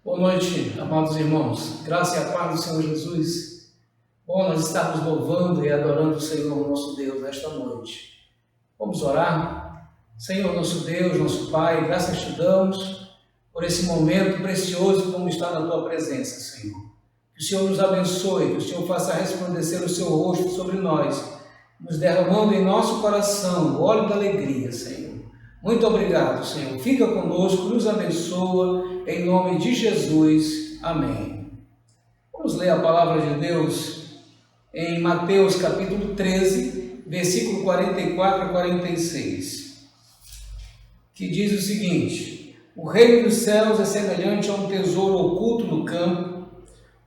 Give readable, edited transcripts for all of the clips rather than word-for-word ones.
Boa noite, amados irmãos. Graça e a paz do Senhor Jesus. Bom nós estarmos louvando e adorando o Senhor, nosso Deus, nesta noite. Vamos orar? Senhor, nosso Deus, nosso Pai, graças te damos por esse momento precioso como está na Tua presença, Senhor. Que o Senhor nos abençoe, que o Senhor faça resplandecer o Seu rosto sobre nós, nos derramando em nosso coração o óleo da alegria, Senhor. Muito obrigado, Senhor. Fica conosco, nos abençoa, em nome de Jesus. Amém. Vamos ler a palavra de Deus em Mateus capítulo 13, versículo 44 a 46, que diz o seguinte: o reino dos céus é semelhante a um tesouro oculto no campo,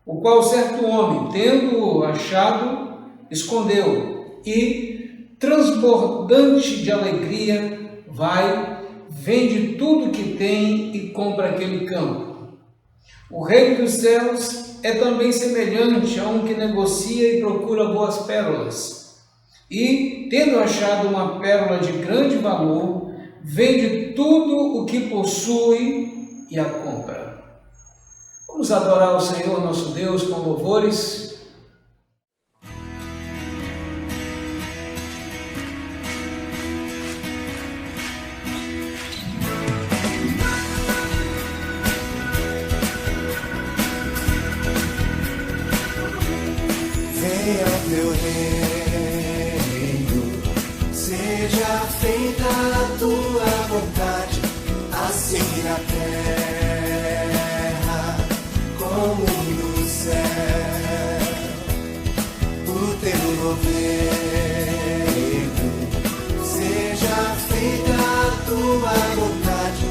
o qual certo homem, tendo-o achado, escondeu e, transbordante de alegria, vai, vende tudo que tem e compra aquele campo. O reino dos céus é também semelhante a um que negocia e procura boas pérolas. E, tendo achado uma pérola de grande valor, vende tudo o que possui e a compra. Vamos adorar o Senhor nosso Deus com louvores. Venha o teu reino, seja feita a tua vontade, assim na terra como no céu. O teu governo, seja feita a tua vontade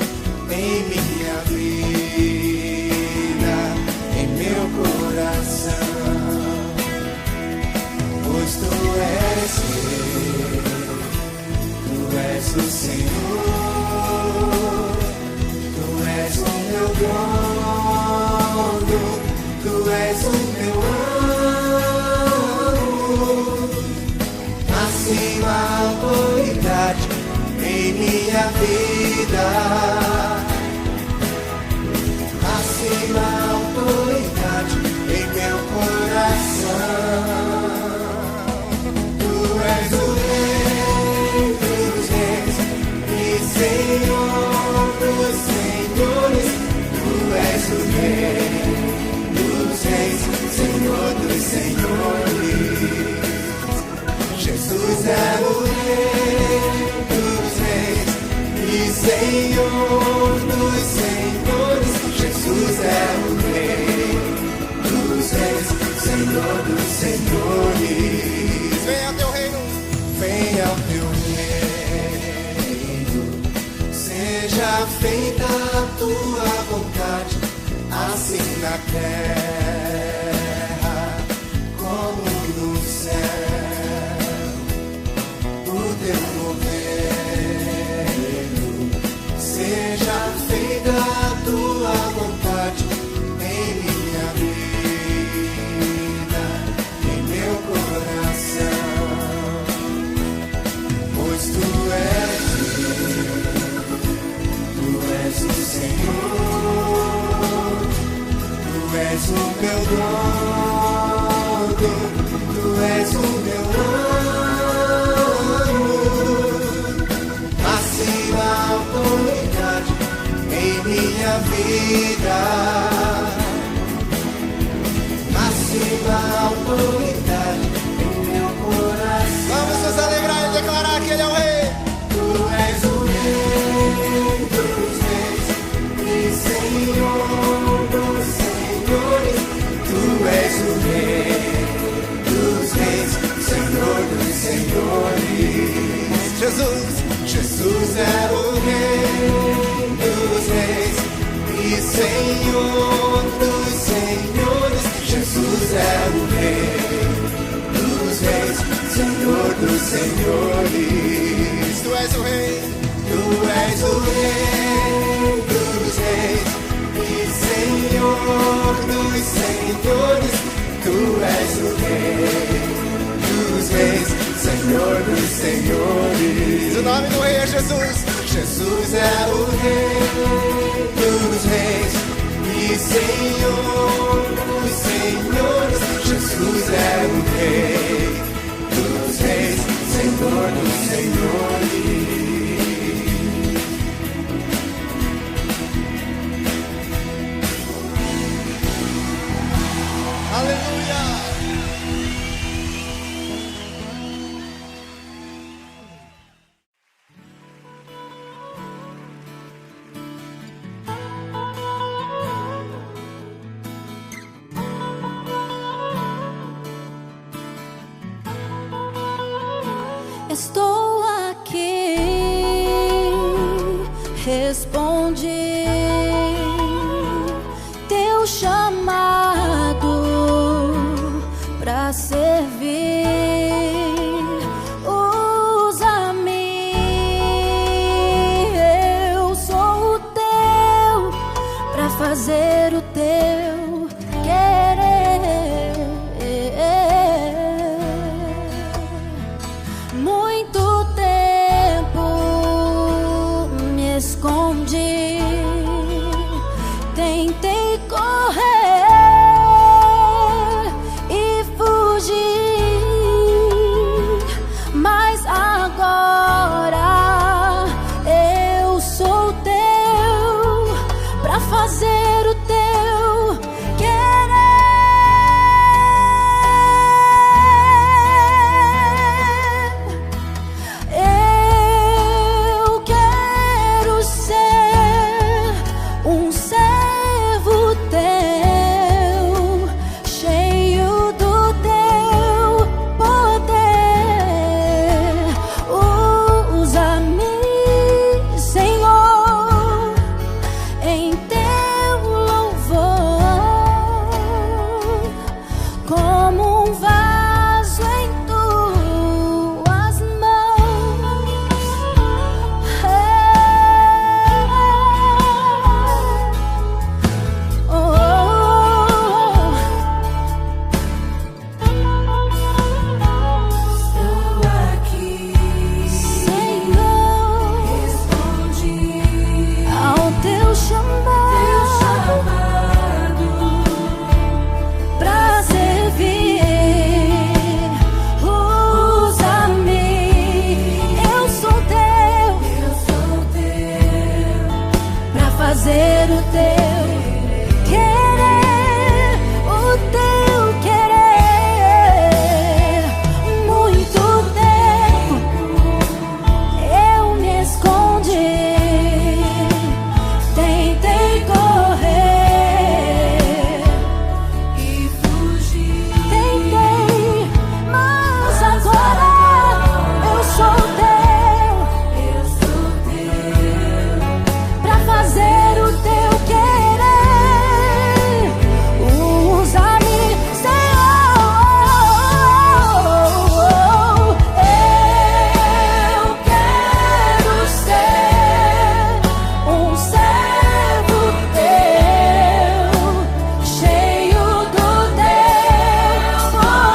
em minha vida, em meu coração. Pois tu és o Senhor, tu és o meu dono, tu és o meu amo, acima a autoridade em minha vida, acima a autoridade em meu coração. Senhor dos senhores, tu és o Rei dos reis, Senhor dos senhores. Jesus é o Rei dos reis e Senhor dos senhores. Jesus é o Rei dos reis, Senhor dos senhores. Venha o teu reino, venha o teu reino. Seja feita a tua vontade, assim na terra como no céu. O teu governo, seja feita a tua vontade em minha vida, em meu coração. Pois tu és o Senhor, tu és o meu dono, tu és o meu amo, acima a autoridade em minha vida, acima a autoridade em meu coração. Vamos nos alegrar e declarar que Ele é o Rei. Tu és o Rei dos reis e Senhor dos senhores. Tu és o Rei dos reis, Senhor dos senhores. Jesus é o Rei dos reis e Senhor dos senhores. Jesus é o Rei dos reis, Senhor dos senhores. Tu és o Rei, tu és o Rei dos reis e Senhor dos senhores. Tu és o Rei dos reis, Senhor dos senhores. O nome do Rei é Jesus. Jesus é o Rei dos reis e e Senhor dos senhores. Jesus é o Rei dos reis, Senhor dos senhores. Aleluia! Estou aqui, responde teu chamado pra servir. Usa-me, eu sou o teu, pra fazer o teu querer. Muito tempo me escondi, tentei correr e fugir, mas agora eu sou teu, pra fazer o teu querer. Eu quero ser um servo teu, cheio do teu poder. Usa-me, Senhor, em teu louvor, como um vaso em tuas mãos. Estou aqui, Senhor, responde ao teu chamado pra servir. Usa-me, eu sou teu, pra fazer o teu querer, o teu querer. Muito tempo eu me escondi, tentei correr e fugir, tentei, mas agora eu sou teu, pra fazer o teu querer. Usa-me, Senhor, eu quero ser um servo teu, cheio do teu poder.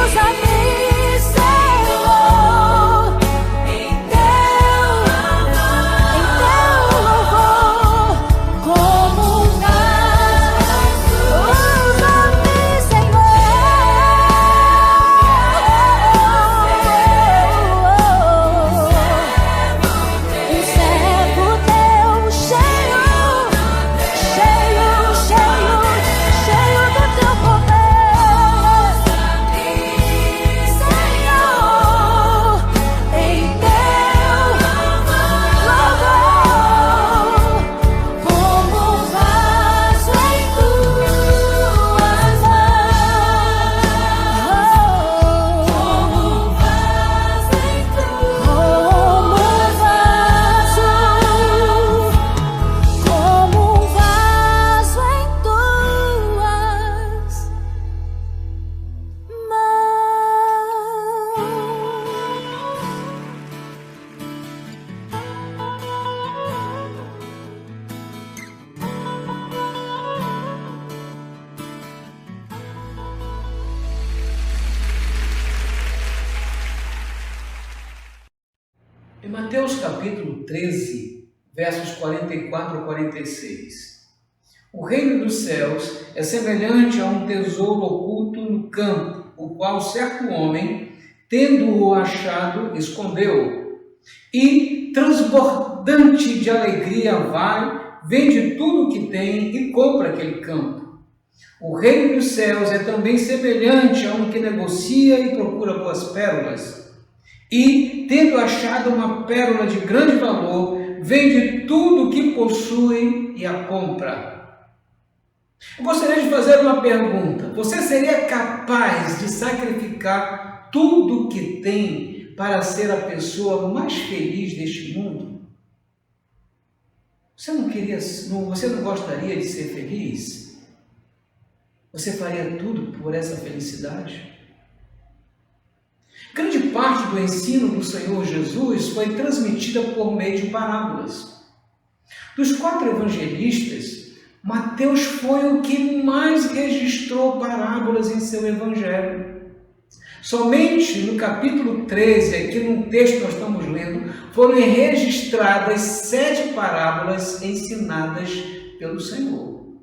Usa-me, Senhor, em teu louvor, como um vaso. Usa-me, um servo teu, cheio do teu poder. Senhor, em teu louvor, como um vaso em tuas mãos. Como um vaso em tuas Em Mateus capítulo 13, versos 44 a 46. O reino dos céus é semelhante a um tesouro oculto no campo, o qual certo homem, tendo-o achado, escondeu, e, transbordante de alegria, vai, vende tudo o que tem e compra aquele campo. O reino dos céus é também semelhante a um que negocia e procura boas pérolas, e, tendo achado uma pérola de grande valor, vende tudo o que possui e a compra. Eu gostaria de fazer uma pergunta. Você seria capaz de sacrificar tudo o que tem para ser a pessoa mais feliz deste mundo? Você não gostaria de ser feliz? Você faria tudo por essa felicidade? Grande parte do ensino do Senhor Jesus foi transmitida por meio de parábolas. Dos 4 evangelistas, Mateus foi o que mais registrou parábolas em seu evangelho. Somente no capítulo 13, aqui no texto que nós estamos lendo, foram registradas 7 parábolas ensinadas pelo Senhor.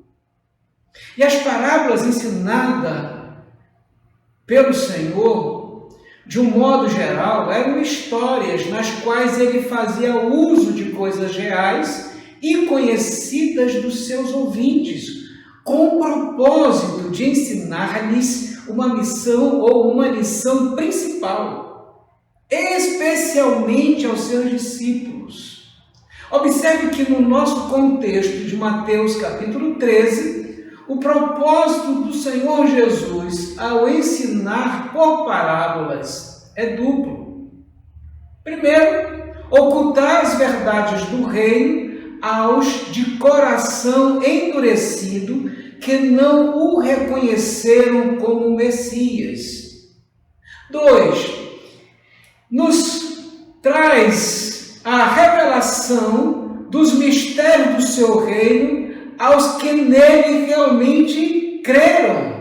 E as parábolas ensinadas pelo Senhor, de um modo geral, eram histórias nas quais ele fazia uso de coisas reais e conhecidas dos seus ouvintes, com o propósito de ensinar-lhes uma missão ou uma lição principal, especialmente aos seus discípulos. Observe que no nosso contexto de Mateus capítulo 13, o propósito do Senhor Jesus ao ensinar por parábolas é duplo. Primeiro, ocultar as verdades do reino aos de coração endurecido que não o reconheceram como Messias. 2. Nos traz a revelação dos mistérios do seu reino aos que nele realmente creram.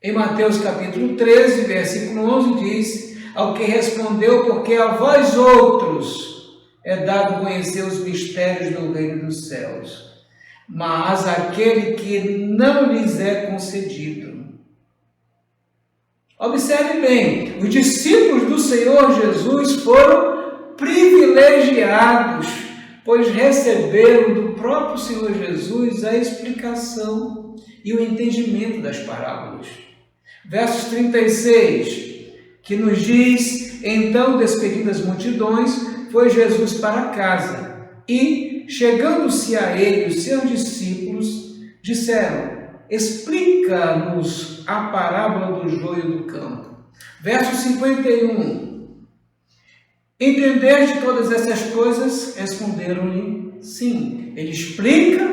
Em Mateus capítulo 13, versículo 11 diz: ao que respondeu, porque a vós outros é dado conhecer os mistérios do reino dos céus, mas aquele que não lhes é concedido. Observe bem, os discípulos do Senhor Jesus foram privilegiados, pois receberam do próprio Senhor Jesus a explicação e o entendimento das parábolas. Versos 36, que nos diz: então, despedidas as multidões, foi Jesus para casa, e, chegando-se a ele, os seus discípulos disseram: explica-nos a parábola do joio do campo. Verso 51, entendeste todas essas coisas? Responderam-lhe: sim. Ele explica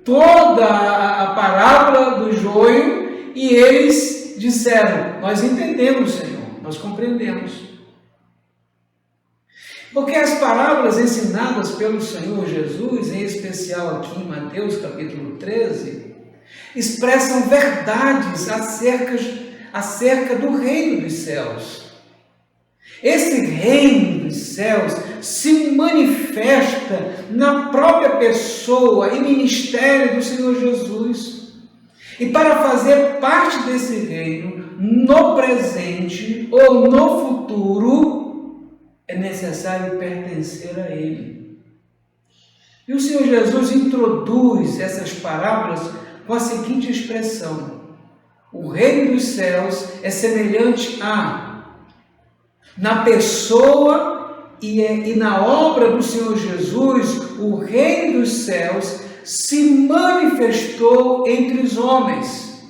toda a parábola do joio, e eles disseram: nós entendemos, Senhor, nós compreendemos. Porque as parábolas ensinadas pelo Senhor Jesus, em especial aqui em Mateus capítulo 13, expressam verdades acerca do reino dos céus. Esse reino dos céus se manifesta na própria pessoa e ministério do Senhor Jesus. E para fazer parte desse reino, no presente ou no futuro, é necessário pertencer a Ele. E o Senhor Jesus introduz essas parábolas com a seguinte expressão: o reino dos céus é semelhante a, na pessoa e na obra do Senhor Jesus, o reino dos céus se manifestou entre os homens.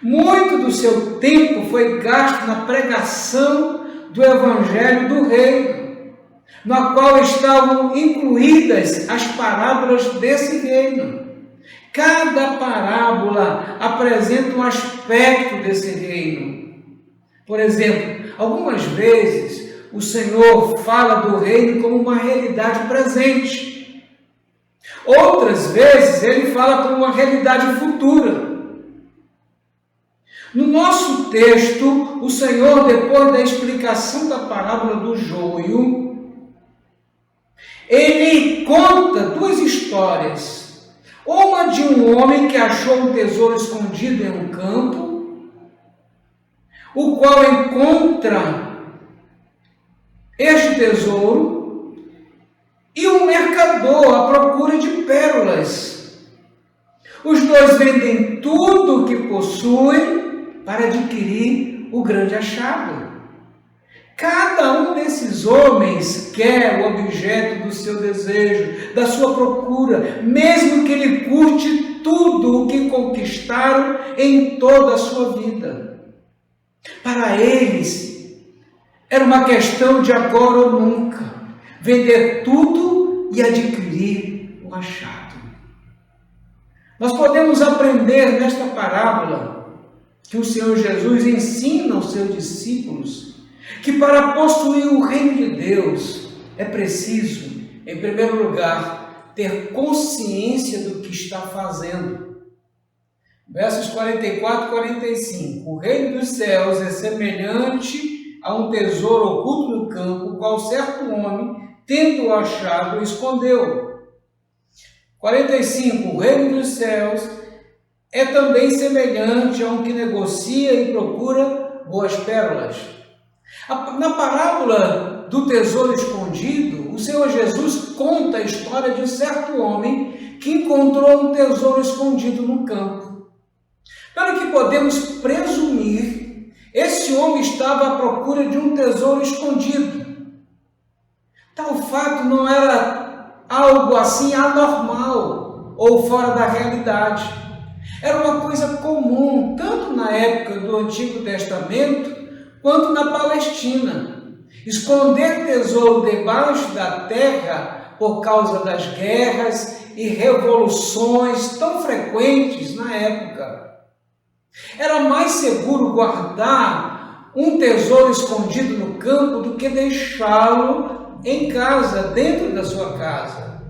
Muito do seu tempo foi gasto na pregação do Evangelho do Reino, na qual estavam incluídas as parábolas desse reino. Cada parábola apresenta um aspecto desse reino. Por exemplo, algumas vezes o Senhor fala do reino como uma realidade presente. Outras vezes ele fala como uma realidade futura. No nosso texto, o Senhor, depois da explicação da parábola do joio, ele conta duas histórias. Uma de um homem que achou um tesouro escondido em um campo, o qual encontra este tesouro, e um mercador à procura de pérolas. Os dois vendem tudo o que possuem para adquirir o grande achado. Cada um desses homens quer o objeto do seu desejo, da sua procura, mesmo que ele custe tudo o que conquistaram em toda a sua vida. Para eles, era uma questão de agora ou nunca, vender tudo e adquirir o achado. Nós podemos aprender nesta parábola que o Senhor Jesus ensina aos seus discípulos que para possuir o reino de Deus é preciso, em primeiro lugar, ter consciência do que está fazendo. Versos 44 e 45. O reino dos céus é semelhante a um tesouro oculto no campo, o qual certo homem, tendo-o achado, escondeu. 45. O reino dos céus é também semelhante a um que negocia e procura boas pérolas. Na parábola do tesouro escondido, o Senhor Jesus conta a história de um certo homem que encontrou um tesouro escondido no campo. Pelo que podemos presumir, esse homem estava à procura de um tesouro escondido. Tal fato não era algo assim anormal ou fora da realidade. Era uma coisa comum, tanto na época do Antigo Testamento, quanto na Palestina. Esconder tesouro debaixo da terra por causa das guerras e revoluções tão frequentes na época. Era mais seguro guardar um tesouro escondido no campo do que deixá-lo em casa, dentro da sua casa.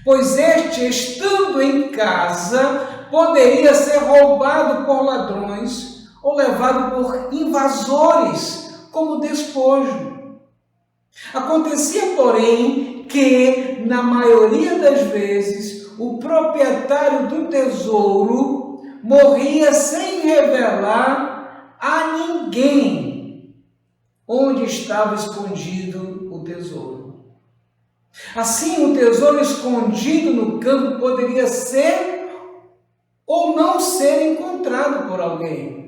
Pois este, estando em casa, poderia ser roubado por ladrões ou levado por invasores como despojo. Acontecia, porém, que, na maioria das vezes, o proprietário do tesouro morria sem revelar a ninguém onde estava escondido o tesouro. Assim, o tesouro escondido no campo poderia ser ou não ser encontrado por alguém.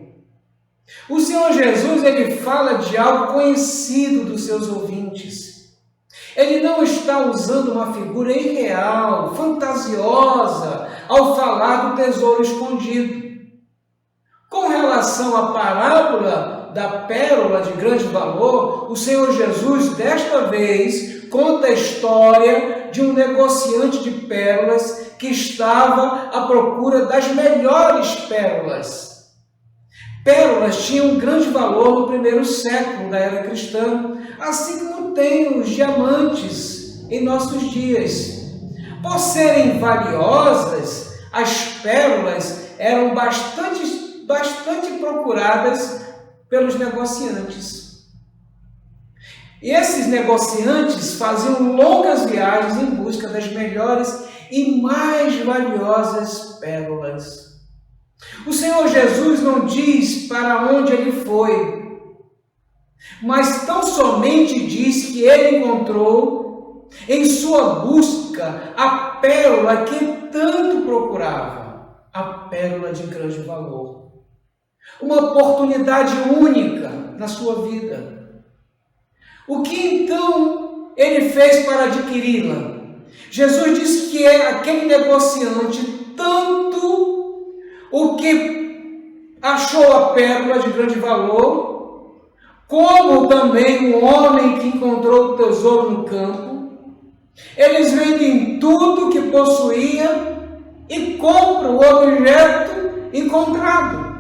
O Senhor Jesus, ele fala de algo conhecido dos seus ouvintes. Ele não está usando uma figura irreal, fantasiosa, ao falar do tesouro escondido. Com relação à parábola da pérola de grande valor, o Senhor Jesus, desta vez, conta a história de um negociante de pérolas que estava à procura das melhores pérolas. Pérolas tinham grande valor no primeiro século da era cristã, assim como tem os diamantes em nossos dias. Por serem valiosas, as pérolas eram bastante procuradas pelos negociantes. E esses negociantes faziam longas viagens em busca das melhores e mais valiosas pérolas. O Senhor Jesus não diz para onde ele foi, mas tão somente diz que ele encontrou em sua busca a pérola que tanto procurava, a pérola de grande valor. Uma oportunidade única na sua vida. O que então ele fez para adquiri-la? Jesus disse que aquele negociante tanto o que achou a pérola de grande valor, como também o homem que encontrou o tesouro no campo, eles vendem tudo que possuía e compram o objeto encontrado.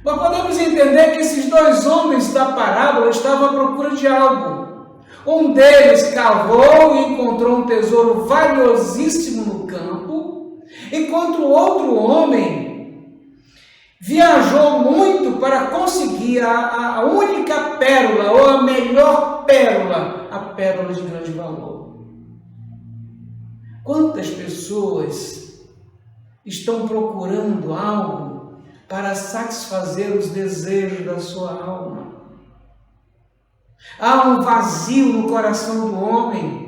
Nós podemos entender que esses dois homens da parábola estavam à procura de algo. Um deles cavou e encontrou um tesouro valiosíssimo no campo, enquanto o outro homem viajou muito para conseguir a única pérola, ou a melhor pérola, a pérola de grande valor. Quantas pessoas estão procurando algo para satisfazer os desejos da sua alma? Há um vazio no coração do homem.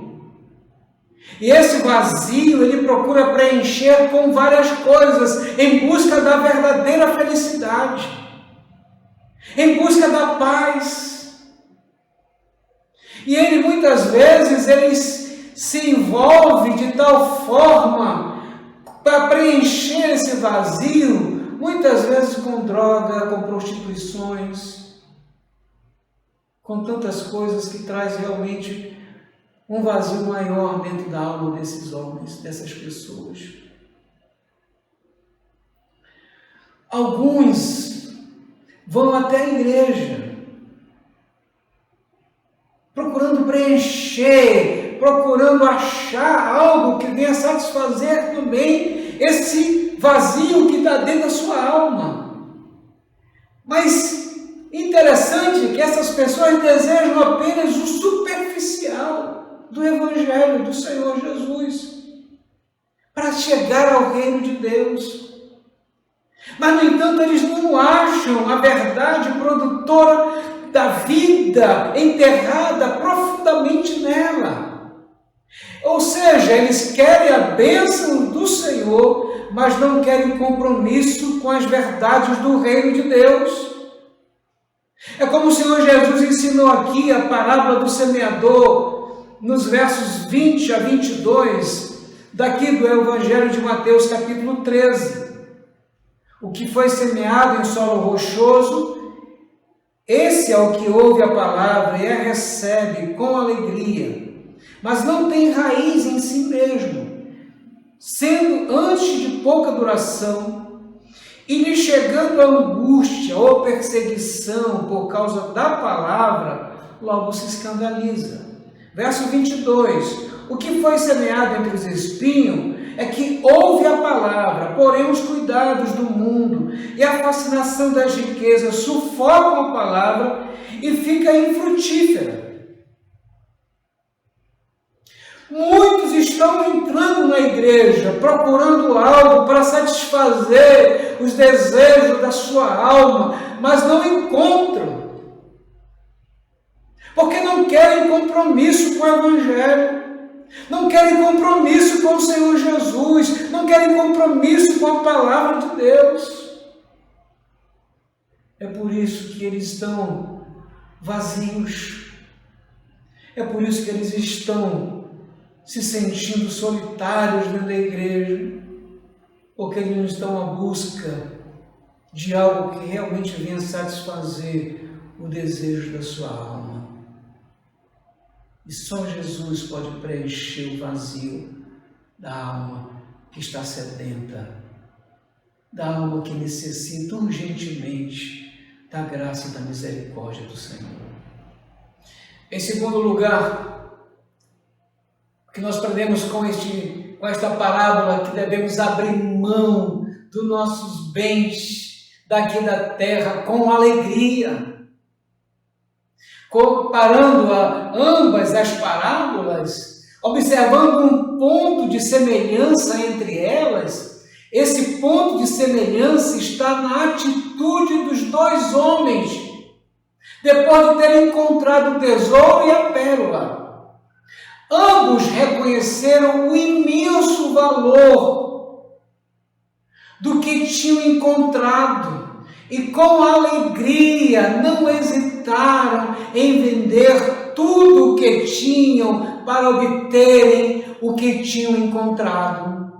E esse vazio ele procura preencher com várias coisas, em busca da verdadeira felicidade, em busca da paz. E ele muitas vezes ele se envolve de tal forma para preencher esse vazio, muitas vezes com droga, com prostituições, com tantas coisas que traz realmente um vazio maior dentro da alma desses homens, dessas pessoas. Alguns vão até a igreja, procurando preencher, procurando achar algo que venha satisfazer também esse vazio que está dentro da sua alma. Mas interessante que essas pessoas desejam apenas o superficial do Evangelho do Senhor Jesus, para chegar ao reino de Deus. Mas, no entanto, eles não acham a verdade produtora da vida enterrada profundamente nela. Ou seja, eles querem a bênção do Senhor, mas não querem compromisso com as verdades do reino de Deus. É como o Senhor Jesus ensinou aqui a parábola do semeador, nos versos 20 a 22, daqui do Evangelho de Mateus, capítulo 13. O que foi semeado em solo rochoso, esse é o que ouve a palavra e a recebe com alegria, mas não tem raiz em si mesmo, sendo antes de pouca duração, e lhe chegando a angústia ou perseguição por causa da palavra, logo se escandaliza. Verso 22, o que foi semeado entre os espinhos é que ouve a palavra, porém os cuidados do mundo e a fascinação das riquezas sufocam a palavra e fica infrutífera. Muitos estão entrando na igreja, procurando algo para satisfazer os desejos da sua alma, mas não encontram. Porque não querem compromisso com o Evangelho, não querem compromisso com o Senhor Jesus, não querem compromisso com a palavra de Deus. É por isso que eles estão vazios, é por isso que eles estão se sentindo solitários dentro da igreja, porque eles não estão à busca de algo que realmente venha satisfazer o desejo da sua alma. E só Jesus pode preencher o vazio da alma que está sedenta, da alma que necessita urgentemente da graça e da misericórdia do Senhor. Em segundo lugar, que nós aprendemos com esta parábola, que devemos abrir mão dos nossos bens daqui da terra com alegria. Comparando ambas as parábolas, observando um ponto de semelhança entre elas, esse ponto de semelhança está na atitude dos dois homens, depois de terem encontrado o tesouro e a pérola. Ambos reconheceram o imenso valor do que tinham encontrado e com alegria não hesitaram em vender tudo o que tinham para obterem o que tinham encontrado.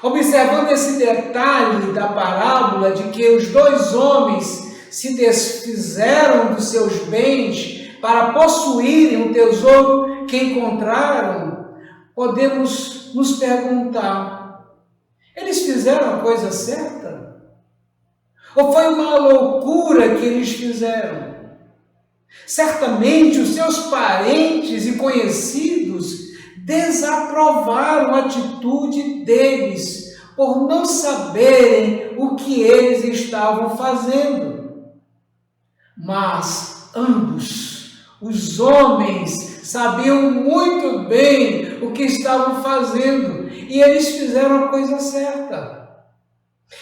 Observando esse detalhe da parábola de que os dois homens se desfizeram dos seus bens para possuírem o tesouro que encontraram, podemos nos perguntar: eles fizeram a coisa certa? Ou foi uma loucura que eles fizeram? Certamente os seus parentes e conhecidos desaprovaram a atitude deles por não saberem o que eles estavam fazendo. Mas ambos Os homens sabiam muito bem o que estavam fazendo e eles fizeram a coisa certa.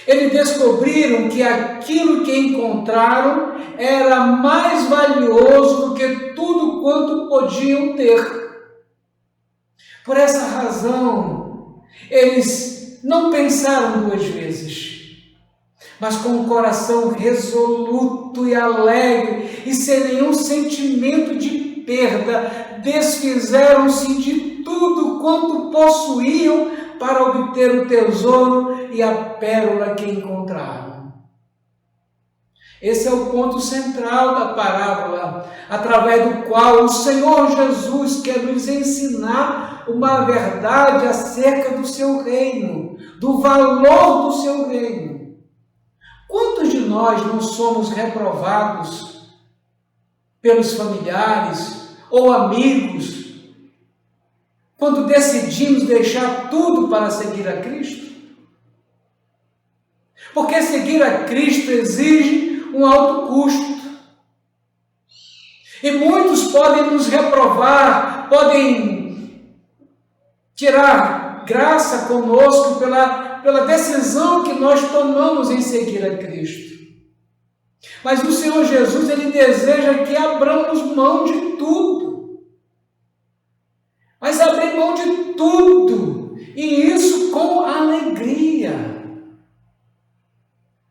Eles descobriram que aquilo que encontraram era mais valioso do que tudo quanto podiam ter. Por essa razão, eles não pensaram duas vezes, mas com um coração resoluto e alegre e sem nenhum sentimento de perda, desfizeram-se de tudo quanto possuíam para obter o tesouro e a pérola que encontraram. Esse é o ponto central da parábola, através do qual o Senhor Jesus quer nos ensinar uma verdade acerca do seu reino, do valor do seu reino. Quantos de nós não somos reprovados pelos familiares ou amigos quando decidimos deixar tudo para seguir a Cristo? Porque seguir a Cristo exige um alto custo. E muitos podem nos reprovar, podem tirar graça conosco pela decisão que nós tomamos em seguir a Cristo. Mas o Senhor Jesus, Ele deseja que abramos mão de tudo. Mas abrir mão de tudo, e isso com alegria.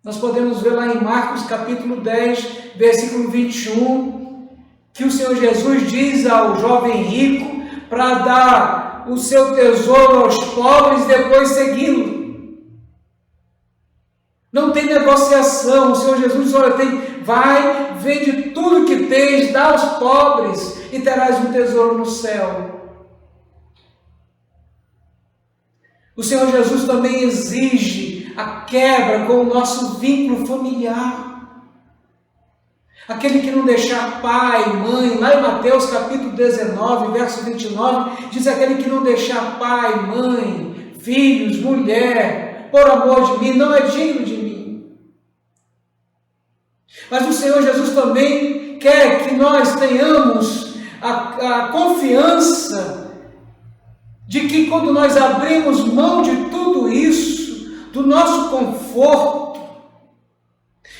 Nós podemos ver lá em Marcos capítulo 10, versículo 21, que o Senhor Jesus diz ao jovem rico para dar o seu tesouro aos pobres e depois segui-lo. Não tem negociação. O Senhor Jesus diz, olha, vai, vende tudo que tens, dá aos pobres e terás um tesouro no céu. O Senhor Jesus também exige a quebra com o nosso vínculo familiar. Aquele que não deixar pai, mãe, lá em Mateus capítulo 19, verso 29, diz aquele que não deixar pai, mãe, filhos, mulher, por amor de mim, não é digno de mim. Mas o Senhor Jesus também quer que nós tenhamos a confiança de que quando nós abrimos mão de tudo isso, do nosso conforto,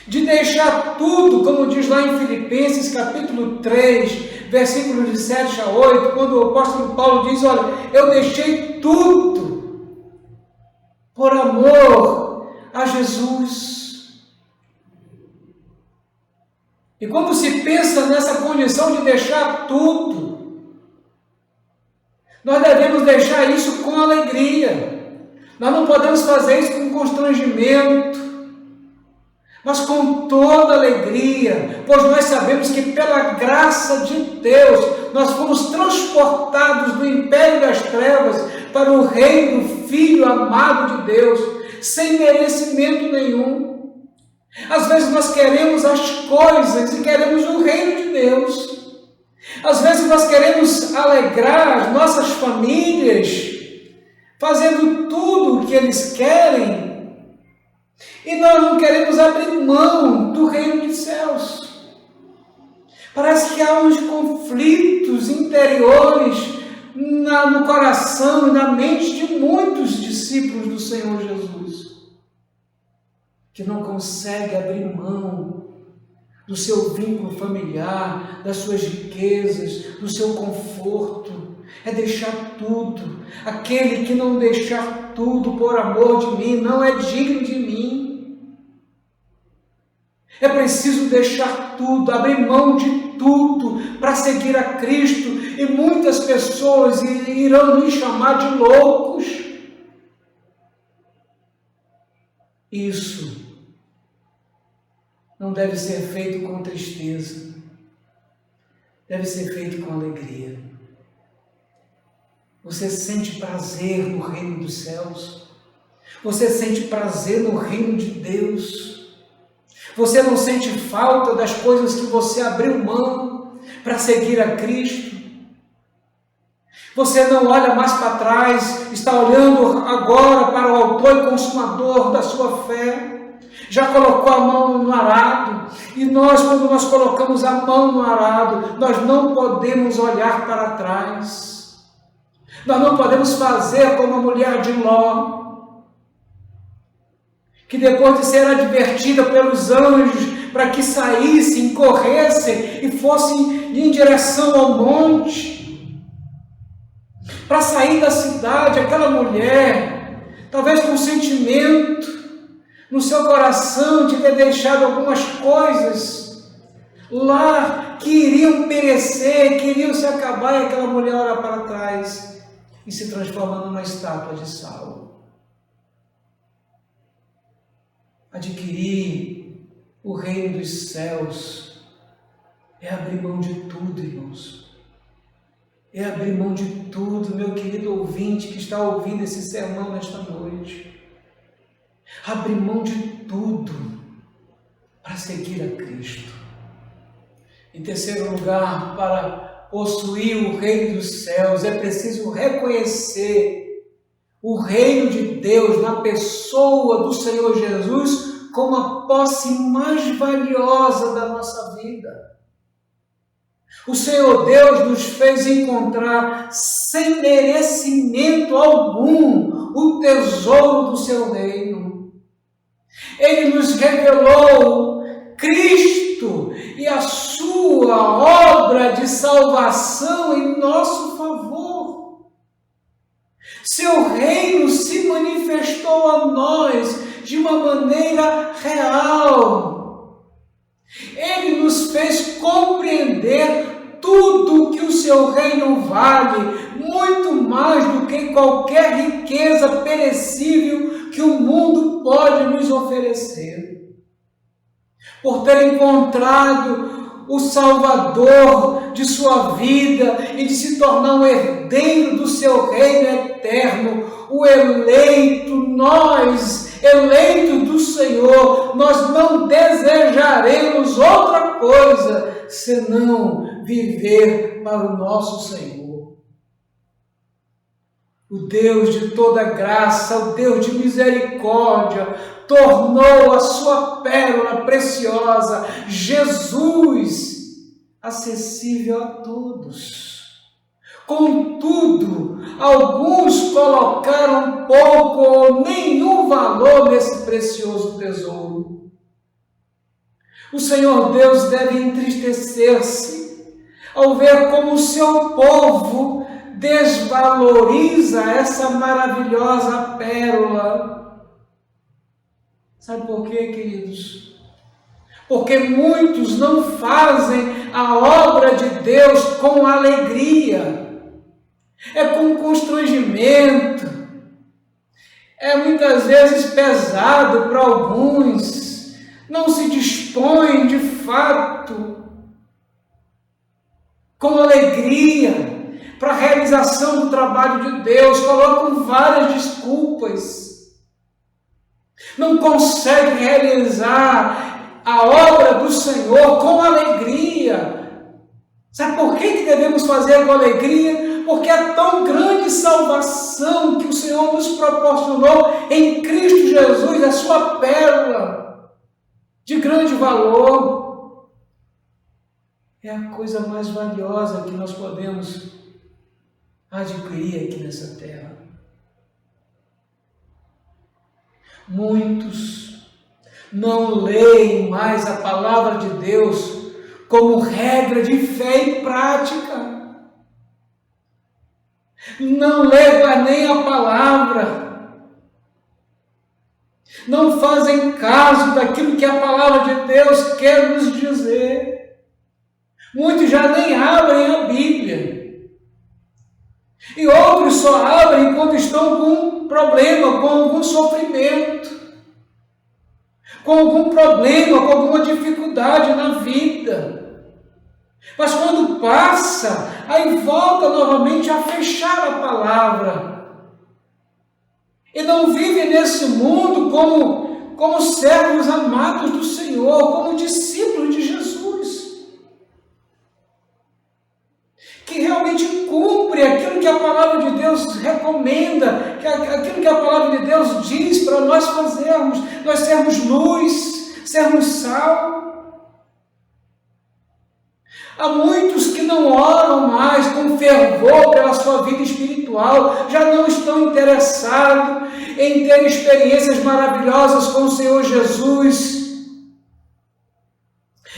de deixar tudo, como diz lá em Filipenses capítulo 3, versículos de 7 a 8, quando o apóstolo Paulo diz, olha, eu deixei tudo por amor a Jesus. E quando se pensa nessa condição de deixar tudo, nós devemos deixar isso com alegria. Nós não podemos fazer isso com constrangimento, mas com toda alegria, pois nós sabemos que pela graça de Deus, nós fomos transportados do império das trevas para o reino do Filho amado de Deus, sem merecimento nenhum. Às vezes nós queremos as coisas e queremos o reino de Deus. Às vezes nós queremos alegrar as nossas famílias, fazendo tudo o que eles querem, e nós não queremos abrir mão do reino dos céus. Parece que há uns conflitos interiores no coração e na mente de muitos discípulos do Senhor Jesus, que não conseguem abrir mão do seu vínculo familiar, das suas riquezas, do seu conforto. É deixar tudo. Aquele que não deixar tudo por amor de mim não é digno de mim. É preciso deixar tudo, abrir mão de tudo para seguir a Cristo, e muitas pessoas irão nos chamar de loucos. Isso não deve ser feito com tristeza, deve ser feito com alegria. Você sente prazer no reino dos céus? Você sente prazer no reino de Deus? Você não sente falta das coisas que você abriu mão para seguir a Cristo? Você não olha mais para trás, está olhando agora para o autor e consumador da sua fé. já colocou a mão no arado, e nós, quando nós colocamos a mão no arado, nós não podemos olhar para trás, nós não podemos fazer como a mulher de Ló, que depois de ser advertida pelos anjos para que saíssem, corressem e fossem em direção ao monte, para sair da cidade, aquela mulher, talvez com sentimento no seu coração de ter deixado algumas coisas lá que iriam perecer, que iriam se acabar, e aquela mulher olha para trás e se transforma numa estátua de sal. Adquirir o reino dos céus é abrir mão de tudo, irmãos. É abrir mão de tudo, meu querido ouvinte que está ouvindo esse sermão nesta noite. Abrir mão de tudo para seguir a Cristo. Em terceiro lugar, para possuir o reino dos céus, é preciso reconhecer o reino de Deus na pessoa do Senhor Jesus como a posse mais valiosa da nossa vida. O Senhor Deus nos fez encontrar sem merecimento algum o tesouro do seu reino. Ele nos revelou Cristo e a sua obra de salvação em nosso favor. Seu reino se manifestou a nós de uma maneira real. Ele nos fez compreender tudo que o seu reino vale, muito mais do que qualquer riqueza perecível que o mundo pode nos oferecer. Por ter encontrado o Salvador de sua vida e de se tornar um herdeiro do seu reino eterno, o eleito, nós, eleitos do Senhor, nós não desejaremos outra coisa senão viver para o nosso Senhor. O Deus de toda graça, o Deus de misericórdia, tornou a sua pérola preciosa, Jesus, acessível a todos. Contudo, alguns colocaram pouco ou nenhum valor nesse precioso tesouro. O Senhor Deus deve entristecer-se ao ver como o seu povo desvaloriza essa maravilhosa pérola. Sabe por quê, queridos? Porque muitos não fazem a obra de Deus com alegria, é com constrangimento, é muitas vezes pesado para alguns, não se dispõem de fato com alegria para a realização do trabalho de Deus, colocam várias desculpas, não conseguem realizar a obra do Senhor com alegria. Sabe por que devemos fazer com alegria? Porque é tão grande salvação que o Senhor nos proporcionou em Cristo Jesus, a sua pérola de grande valor. É a coisa mais valiosa que nós podemos adquirir aqui nessa terra. Muitos não leem mais a palavra de Deus como regra de fé e prática. Não leem nem a palavra. Não fazem caso daquilo que a palavra de Deus quer nos dizer. Muitos já nem abrem a Bíblia. E outros só abrem quando estão com um problema, com algum sofrimento, com algum problema, com alguma dificuldade na vida. Mas quando passa, aí volta novamente a fechar a palavra. E não vive nesse mundo como servos amados do Senhor, como discípulos de Jesus. que realmente cumpre aquilo que a palavra de Deus recomenda, aquilo que a palavra de Deus diz para nós fazermos, nós sermos luz, sermos sal. Há muitos que não oram mais com fervor pela sua vida espiritual, já não estão interessados em ter experiências maravilhosas com o Senhor Jesus,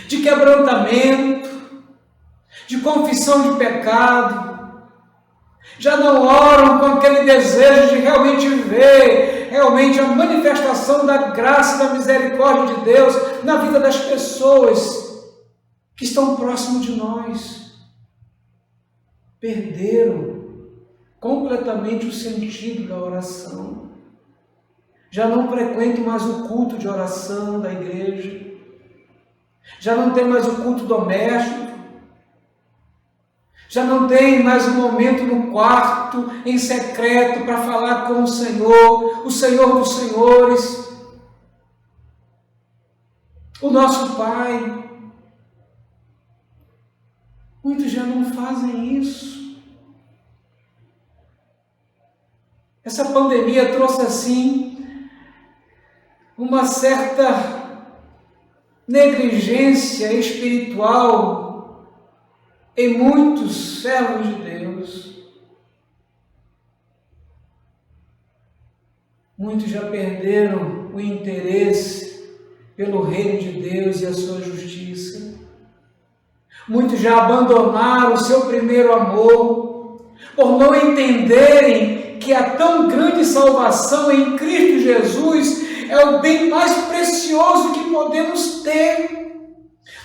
de quebrantamento, de confissão de pecado, já não oram com aquele desejo de realmente ver a manifestação da graça e da misericórdia de Deus na vida das pessoas que estão próximos de nós. Perderam completamente o sentido da oração, já não frequentam mais o culto de oração da igreja, já não tem mais o culto doméstico, já não tem mais um momento no quarto, em secreto, para falar com o Senhor dos Senhores, o nosso Pai. Muitos já não fazem isso. Essa pandemia trouxe assim uma certa negligência espiritual em muitos servos de Deus. Muitos já perderam o interesse pelo reino de Deus e a sua justiça. Muitos já abandonaram o seu primeiro amor, por não entenderem que a tão grande salvação em Cristo Jesus é o bem mais precioso que podemos ter.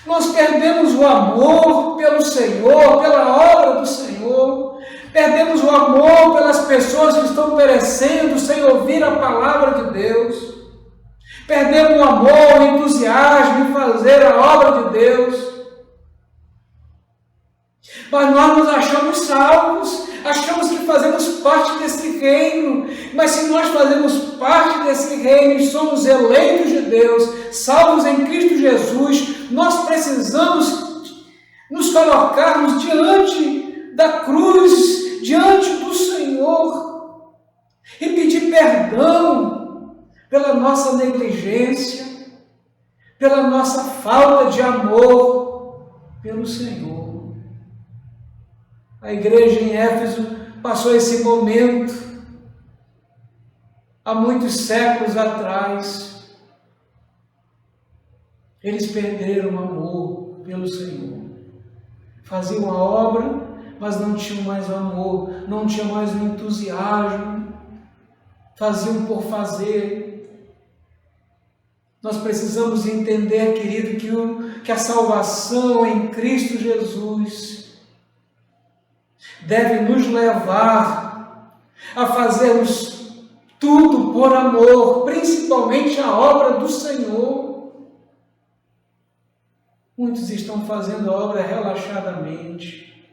Nós perdemos o amor pelo Senhor, pela obra do Senhor, perdemos o amor pelas pessoas que estão perecendo sem ouvir a palavra de Deus, perdemos o amor, o entusiasmo em fazer a obra de Deus. Mas nós nos achamos salvos, achamos que fazemos parte desse reino, mas se nós fazemos parte desse reino e somos eleitos de Deus, salvos em Cristo Jesus, nós precisamos nos colocarmos diante da cruz, diante do Senhor, e pedir perdão pela nossa negligência, pela nossa falta de amor pelo Senhor. A igreja em Éfeso passou esse momento há muitos séculos atrás. Eles perderam o amor pelo Senhor. Faziam a obra, mas não tinham mais o amor, não tinham mais o entusiasmo. Faziam por fazer. Nós precisamos entender, querido, que a salvação em Cristo Jesus deve nos levar a fazermos tudo por amor, principalmente a obra do Senhor. Muitos estão fazendo a obra relaxadamente,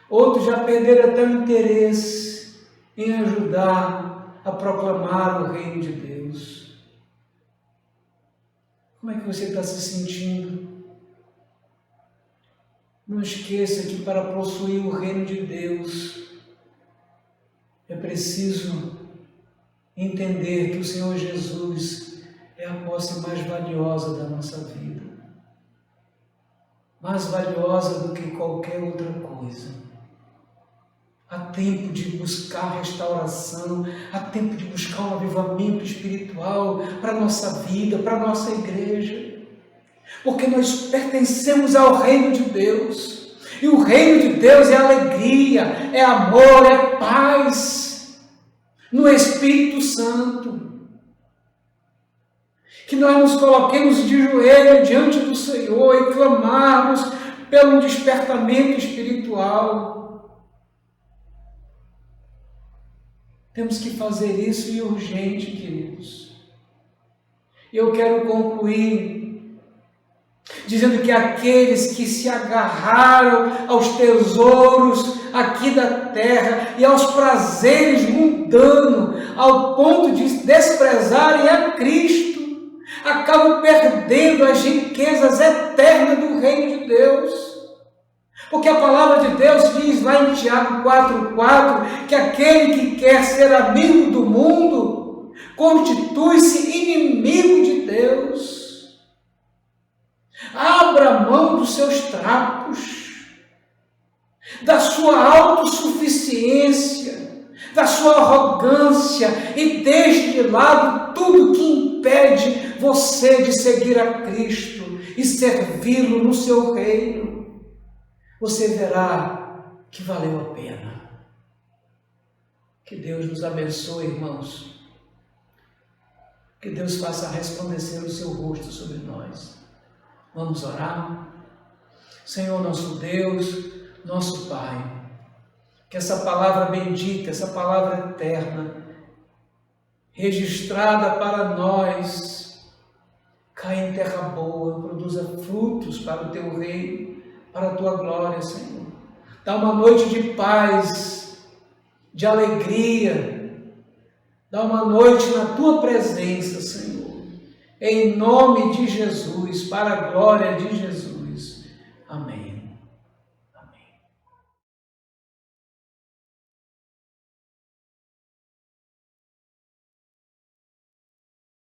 outros já perderam até o interesse em ajudar a proclamar o reino de Deus. Como é que você está se sentindo? Não esqueça que para possuir o reino de Deus é preciso entender que o Senhor Jesus é a posse mais valiosa da nossa vida. Mais valiosa do que qualquer outra coisa. Há tempo de buscar restauração, há tempo de buscar um avivamento espiritual para a nossa vida, para a nossa igreja. Porque nós pertencemos ao reino de Deus, e o reino de Deus é alegria, é amor, é paz, no Espírito Santo. Que nós nos coloquemos de joelho diante do Senhor e clamarmos pelo despertamento espiritual. Temos que fazer isso e urgente, queridos. Eu quero concluir dizendo que aqueles que se agarraram aos tesouros aqui da terra e aos prazeres mundanos, ao ponto de desprezarem a Cristo, acabam perdendo as riquezas eternas do reino de Deus. Porque a palavra de Deus diz lá em Tiago 4,4 que aquele que quer ser amigo do mundo constitui-se inimigo de Deus. Abra mão dos seus trapos, da sua autossuficiência, da sua arrogância e deixe de lado tudo que impede você de seguir a Cristo e servi-lo no seu reino. Você verá que valeu a pena. Que Deus nos abençoe, irmãos. Que Deus faça resplandecer o seu rosto sobre nós. Vamos orar? Senhor nosso Deus, nosso Pai, que essa palavra bendita, essa palavra eterna, registrada para nós, caia em terra boa, produza frutos para o teu reino, para a tua glória, Senhor. Dá uma noite de paz, de alegria, dá uma noite na tua presença, Senhor, em nome de Jesus, para a glória de Jesus.